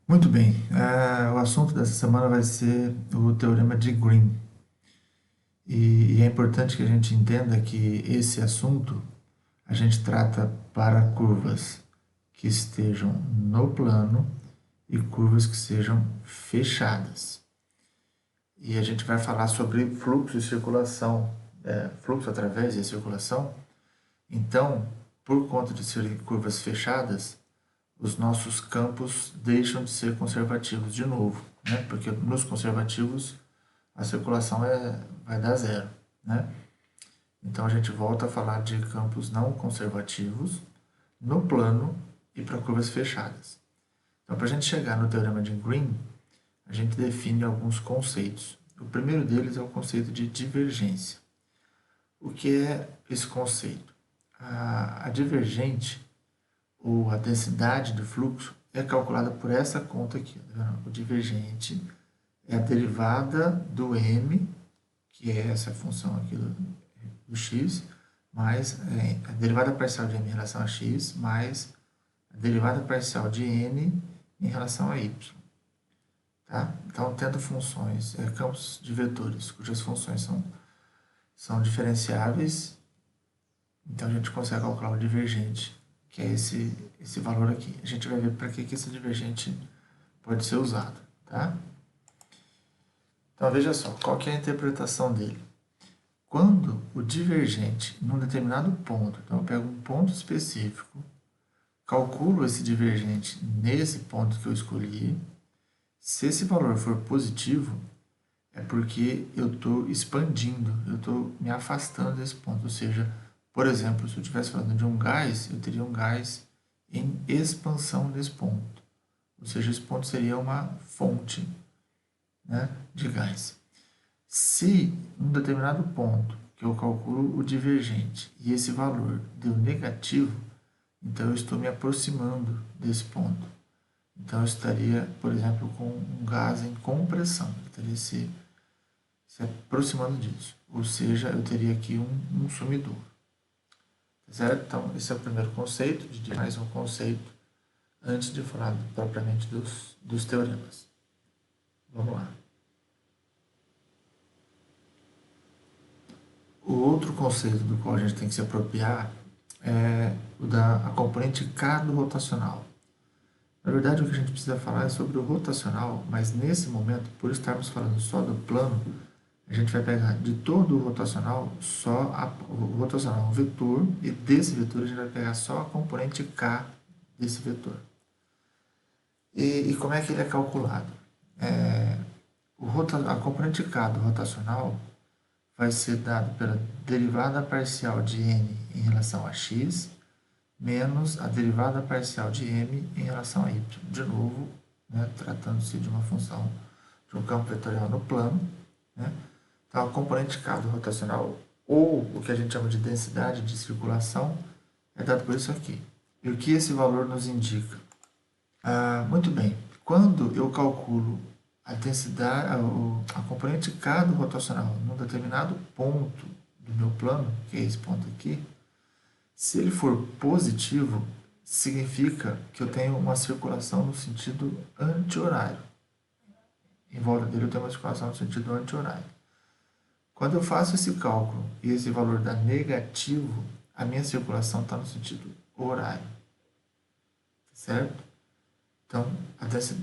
Muito bem, o assunto dessa semana vai ser o Teorema de Green. E é importante que a gente entenda que esse assunto a gente trata para curvas que estejam no plano e curvas que sejam fechadas. E a gente vai falar sobre fluxo e circulação, fluxo através e circulação. Então, por conta de serem curvas fechadas, os nossos campos deixam de ser conservativos de novo, né? Porque nos conservativos a circulação vai dar zero, né? Então a gente volta a falar de campos não conservativos no plano e para curvas fechadas. Então, para a gente chegar no teorema de Green, a gente define alguns conceitos. O primeiro deles é o conceito de divergência. O que é esse conceito? A divergente, ou a densidade do fluxo, é calculada por essa conta aqui. Tá? O divergente é a derivada do m, que é essa função aqui do x, mais a derivada parcial de m em relação a x, mais a derivada parcial de n em relação a y. Tá? Então, tendo funções, campos de vetores, cujas funções são diferenciáveis, então a gente consegue calcular o divergente, que é esse valor aqui. A gente vai ver para que esse divergente pode ser usado. Tá? Então, veja só, qual que é a interpretação dele? Quando o divergente, num determinado ponto, então eu pego um ponto específico, calculo esse divergente nesse ponto que eu escolhi, se esse valor for positivo, é porque eu estou expandindo, eu estou me afastando desse ponto. Ou seja, por exemplo, se eu estivesse falando de um gás, eu teria um gás em expansão desse ponto. Ou seja, esse ponto seria uma fonte, né, de gás. Se em um determinado ponto que eu calculo o divergente e esse valor deu negativo, então eu estou me aproximando desse ponto. Então eu estaria, por exemplo, com um gás em compressão, eu estaria se aproximando disso. Ou seja, eu teria aqui um sumidor. Certo? Então, esse é o primeiro conceito, de mais um conceito, antes de falar propriamente dos teoremas. Vamos lá. O outro conceito do qual a gente tem que se apropriar é o da componente K do rotacional. Na verdade, o que a gente precisa falar é sobre o rotacional, mas nesse momento, por estarmos falando só do plano, a gente vai pegar de todo o rotacional só o rotacional é um vetor, e desse vetor a gente vai pegar só a componente K desse vetor. E como é que ele é calculado? A componente K do rotacional vai ser dado pela derivada parcial de n em relação a x, menos a derivada parcial de m em relação a y. De novo, né, tratando-se de uma função de um campo vetorial no plano. Né? Então, a componente K do rotacional, ou o que a gente chama de densidade de circulação, é dado por isso aqui. E o que esse valor nos indica? Muito bem, quando eu calculo a densidade, a componente K do rotacional num determinado ponto do meu plano, que é esse ponto aqui, se ele for positivo, significa que eu tenho uma circulação no sentido anti-horário. Em volta dele eu tenho uma circulação no sentido anti-horário. Quando eu faço esse cálculo e esse valor dá negativo, a minha circulação está no sentido horário. Certo? Então,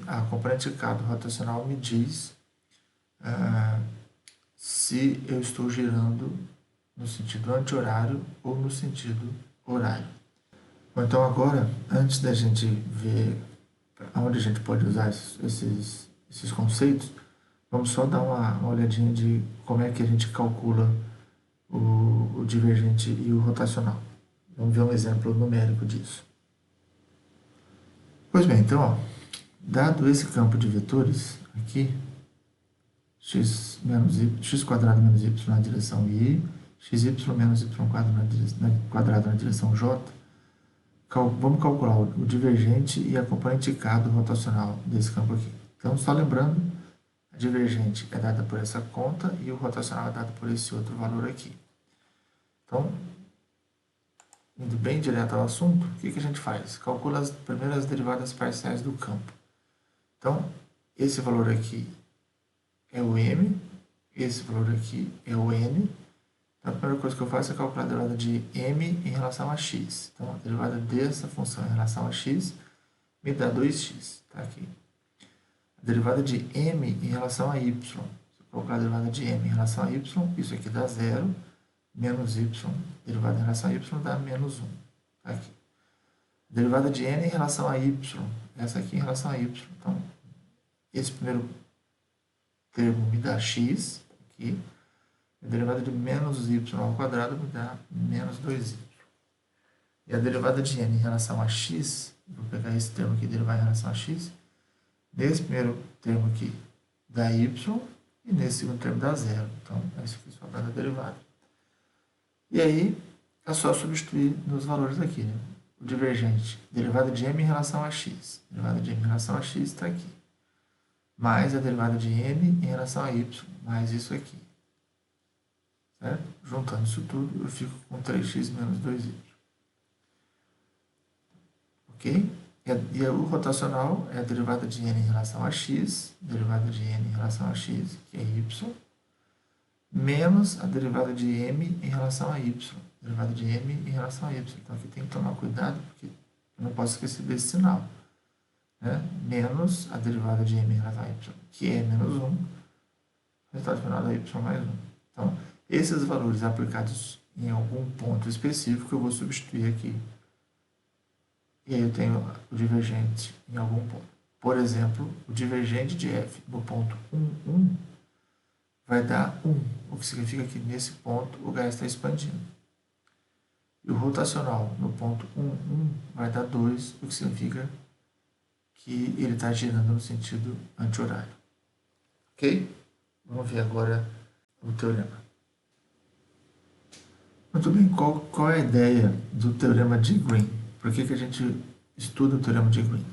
a componente K do rotacional me diz se eu estou girando no sentido anti-horário ou no sentido horário. Bom, então agora, antes da gente ver onde a gente pode usar esses conceitos, vamos só dar uma olhadinha de como é que a gente calcula o divergente e o rotacional. Vamos ver um exemplo numérico disso. Pois bem, então, ó, dado esse campo de vetores aqui, x quadrado menos y na direção y, xy menos y quadrado na direção j, vamos calcular o divergente e a componente K do rotacional desse campo aqui. Então, só lembrando, a divergente é dada por essa conta e o rotacional é dado por esse outro valor aqui. Então, indo bem direto ao assunto, o que a gente faz? Calcula as primeiras derivadas parciais do campo. Então, esse valor aqui é o m, esse valor aqui é o n. Então, a primeira coisa que eu faço é calcular a derivada de m em relação a x. Então, a derivada dessa função em relação a x me dá 2x, tá aqui. A derivada de m em relação a y. Se eu colocar a derivada de m em relação a y, isso aqui dá 0, menos y, derivada em relação a y dá menos 1. Tá aqui. A derivada de n em relação a y, essa aqui em relação a y. Então, esse primeiro termo me dá x, aqui. A derivada de menos y ao quadrado me dá menos 2y. E a derivada de n em relação a x, vou pegar esse termo aqui e derivar em relação a x, nesse primeiro termo aqui dá y, e nesse segundo termo dá 0. Então, é isso aqui sobrando a derivada. E aí, é só substituir nos valores aqui, né? O divergente, derivada de m em relação a x. A derivada de m em relação a x está aqui. Mais a derivada de n em relação a y, mais isso aqui. Certo? Juntando isso tudo, eu fico com 3x menos 2y. Ok? E o rotacional é a derivada de n em relação a x, derivada de n em relação a x, que é y, menos a derivada de m em relação a y, derivada de m em relação a y. Então, aqui tem que tomar cuidado, porque eu não posso esquecer desse sinal. Né? Menos a derivada de m em relação a y, que é menos 1, resultado final da y mais 1. Então, esses valores aplicados em algum ponto específico, eu vou substituir aqui. E aí eu tenho o divergente em algum ponto. Por exemplo, o divergente de f no ponto 1, 1 vai dar 1, o que significa que nesse ponto o gás está expandindo. E o rotacional no ponto 1, 1 vai dar 2, o que significa que ele está girando no sentido anti-horário. Ok? Vamos ver agora o teorema. Muito bem, qual é a ideia do teorema de Green? Por que a gente estuda o teorema de Green?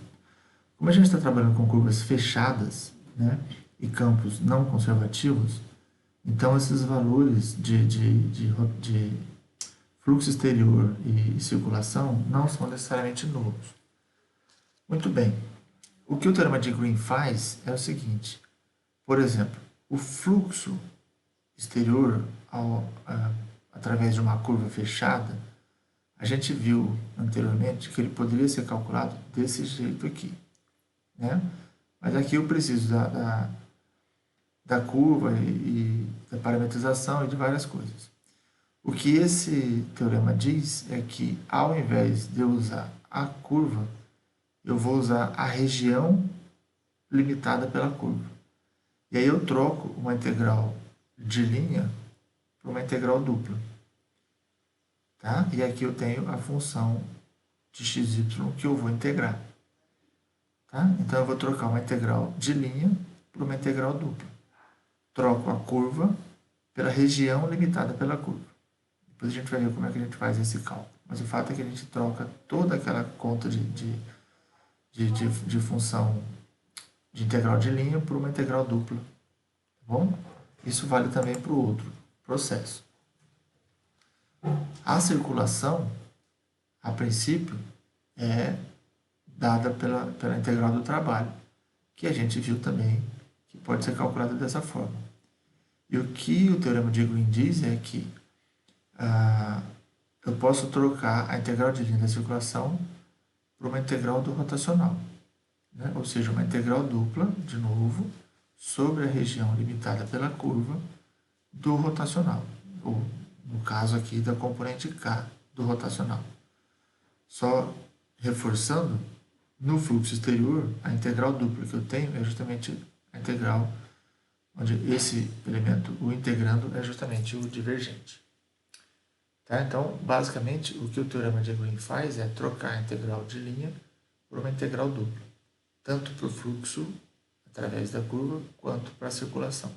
Como a gente está trabalhando com curvas fechadas, né, e campos não conservativos, então esses valores de fluxo exterior e circulação não são necessariamente nulos. Muito bem, o que o teorema de Green faz é o seguinte: por exemplo, o fluxo exterior através de uma curva fechada, a gente viu anteriormente que ele poderia ser calculado desse jeito aqui, né? Mas aqui eu preciso da curva e da parametrização e de várias coisas. O que esse teorema diz é que, ao invés de eu usar a curva, eu vou usar a região limitada pela curva. E aí eu troco uma integral de linha por uma integral dupla. Tá? E aqui eu tenho a função de xy que eu vou integrar. Tá? Então, eu vou trocar uma integral de linha por uma integral dupla. Troco a curva pela região limitada pela curva. Depois a gente vai ver como é que a gente faz esse cálculo. Mas o fato é que a gente troca toda aquela conta de função de integral de linha por uma integral dupla. Tá bom? Isso vale também para o outro processo. A circulação, a princípio, é dada pela integral do trabalho, que a gente viu também que pode ser calculada dessa forma. E o que o teorema de Green diz é que eu posso trocar a integral de linha da circulação por uma integral do rotacional, né? Ou seja, uma integral dupla, de novo, sobre a região limitada pela curva do rotacional, ou no caso aqui da componente K do rotacional. Só reforçando, no fluxo exterior, a integral dupla que eu tenho é justamente a integral onde esse elemento, o integrando, é justamente o divergente. Tá? Então, basicamente, o que o teorema de Green faz é trocar a integral de linha por uma integral dupla, tanto para o fluxo através da curva, quanto para a circulação.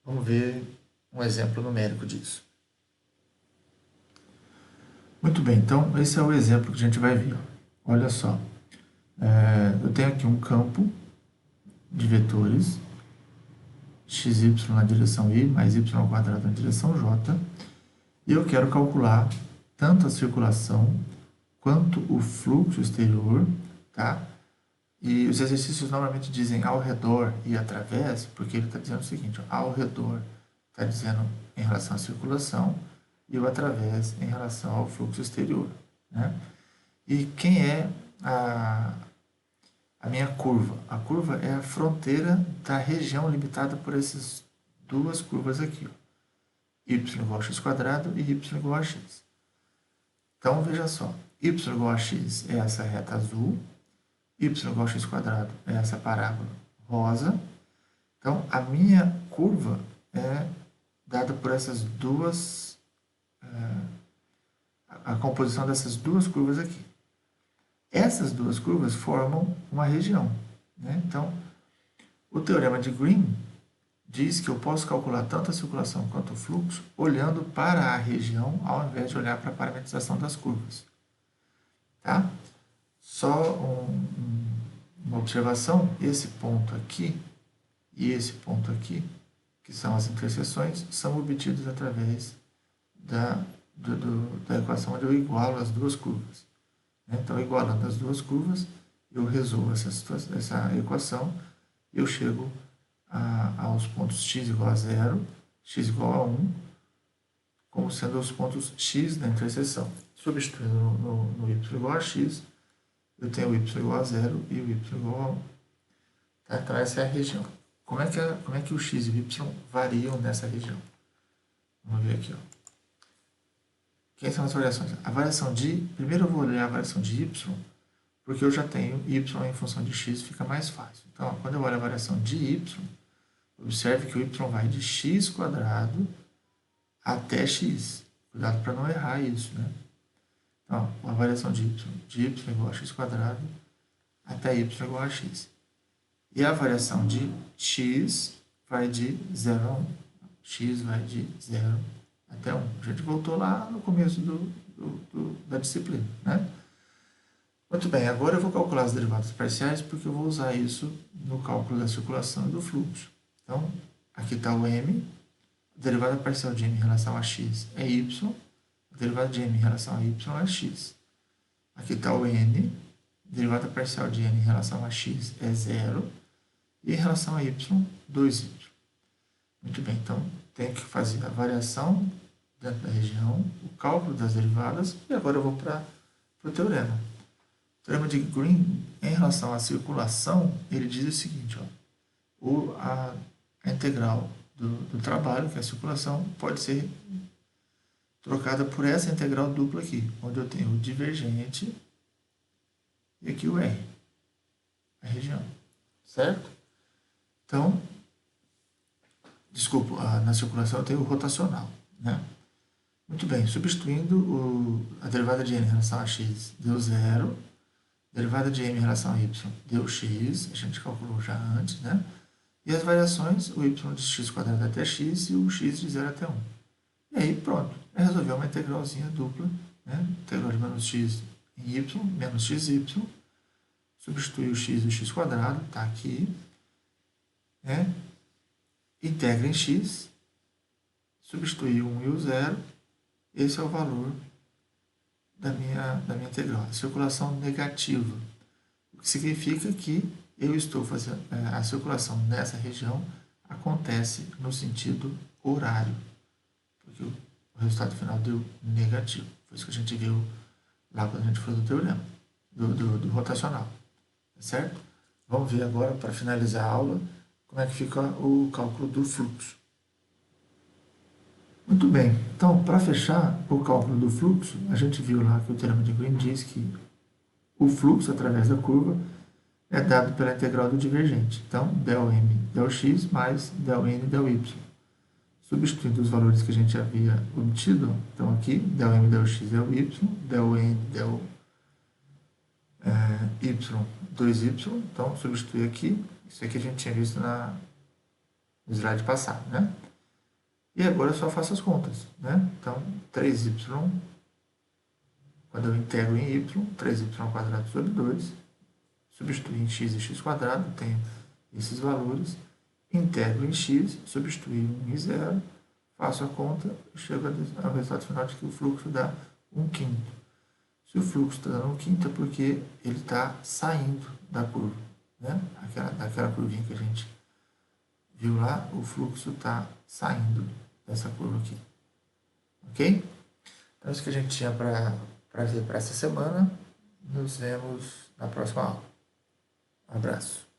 Vamos ver um exemplo numérico disso. Muito bem, então esse é o exemplo que a gente vai ver. Olha só, eu tenho aqui um campo de vetores xy na direção y mais y ao quadrado na direção j, e eu quero calcular tanto a circulação quanto o fluxo exterior, tá? E os exercícios normalmente dizem ao redor e através, porque ele está dizendo o seguinte, ó, ao redor está dizendo em relação à circulação e o através em relação ao fluxo exterior, né? E quem é a minha curva? A curva é a fronteira da região limitada por essas duas curvas aqui, ó, y igual a x quadrado e y igual a x. Então, veja só, y igual a x é essa reta azul, y igual a x quadrado é essa parábola rosa. Então, a minha curva é dada por essas duas, a composição dessas duas curvas aqui. Essas duas curvas formam uma região, né? Então, o teorema de Green diz que eu posso calcular tanto a circulação quanto o fluxo olhando para a região ao invés de olhar para a parametrização das curvas. Tá? Só uma observação, esse ponto aqui e esse ponto aqui, que são as interseções, são obtidos através da equação onde eu igualo as duas curvas. Então, igualando as duas curvas, eu resolvo essa equação e eu chego aos pontos x igual a 0, x igual a 1, como sendo os pontos x da interseção. Substituindo no y igual a x, eu tenho o y igual a 0 e o y igual a 1. Tá? Então, essa é a região. Como é que o x e o y variam nessa região? Vamos ver aqui. Ó. Quem são as variações? A variação de... Primeiro eu vou olhar a variação de y, porque eu já tenho y em função de x, fica mais fácil. Então, ó, quando eu olho a variação de y, observe que o y vai de x quadrado até x. Cuidado para não errar isso, né? Então, a variação de y igual a x quadrado até y igual a x. E a variação de x vai de 0 a 1. X vai de 0 até 1. A gente voltou lá no começo da disciplina, né? Muito bem, agora eu vou calcular as derivadas parciais porque eu vou usar isso no cálculo da circulação e do fluxo. Então, aqui está o m, a derivada parcial de m em relação a x é y, a derivada de m em relação a y é x. Aqui está o n, a derivada parcial de n em relação a x é 0, e em relação a y, 2y. Muito bem, então tenho que fazer a variação dentro da região, o cálculo das derivadas, e agora eu vou para o teorema. O teorema de Green, em relação à circulação, ele diz o seguinte, ó, a integral do trabalho, que é a circulação, pode ser trocada por essa integral dupla aqui, onde eu tenho o divergente e aqui o R, a região, certo? Então, desculpa, na circulação eu tenho o rotacional, né? Muito bem, substituindo a derivada de n em relação a x deu 0, a derivada de m em relação a y deu x, a gente calculou já antes, né? E as variações, o y de x quadrado até x e o x de 0 até 1. E aí, pronto, é resolver uma integralzinha dupla, né? Integral de menos x em y, menos xy, substituir o x e o x quadrado, está aqui, né? Integra em x, substituir o 1 e o 0, esse é o valor da minha integral, a circulação negativa, o que significa que eu estou fazendo, a circulação nessa região acontece no sentido horário, porque o resultado final deu negativo, foi isso que a gente viu lá quando a gente falou do teorema, do rotacional, tá certo? Vamos ver agora, para finalizar a aula, como é que fica o cálculo do fluxo. Muito bem, então, para fechar o cálculo do fluxo, a gente viu lá que o teorema de Green diz que o fluxo através da curva é dado pela integral do divergente. Então, del m, del x mais del n, del y. Substituindo os valores que a gente havia obtido, então aqui, del m, del x, del y, del n, del y, 2y, então substituir aqui, isso aqui a gente tinha visto no slide passado, né? E agora eu só faço as contas, né? Então, 3y, quando eu integro em y, 3y quadrado sobre 2, substituir em x e x quadrado, tenho esses valores, integro em x, substituir 1 e 0, faço a conta, chego ao resultado final de que o fluxo dá 1/5. Se o fluxo está dando 1/5 é porque ele está saindo da curva. né? Daquela curvinha que a gente viu lá, o fluxo está saindo dessa curva aqui. Ok? Então, isso que a gente tinha para ver para essa semana. Nos vemos na próxima aula. Um abraço.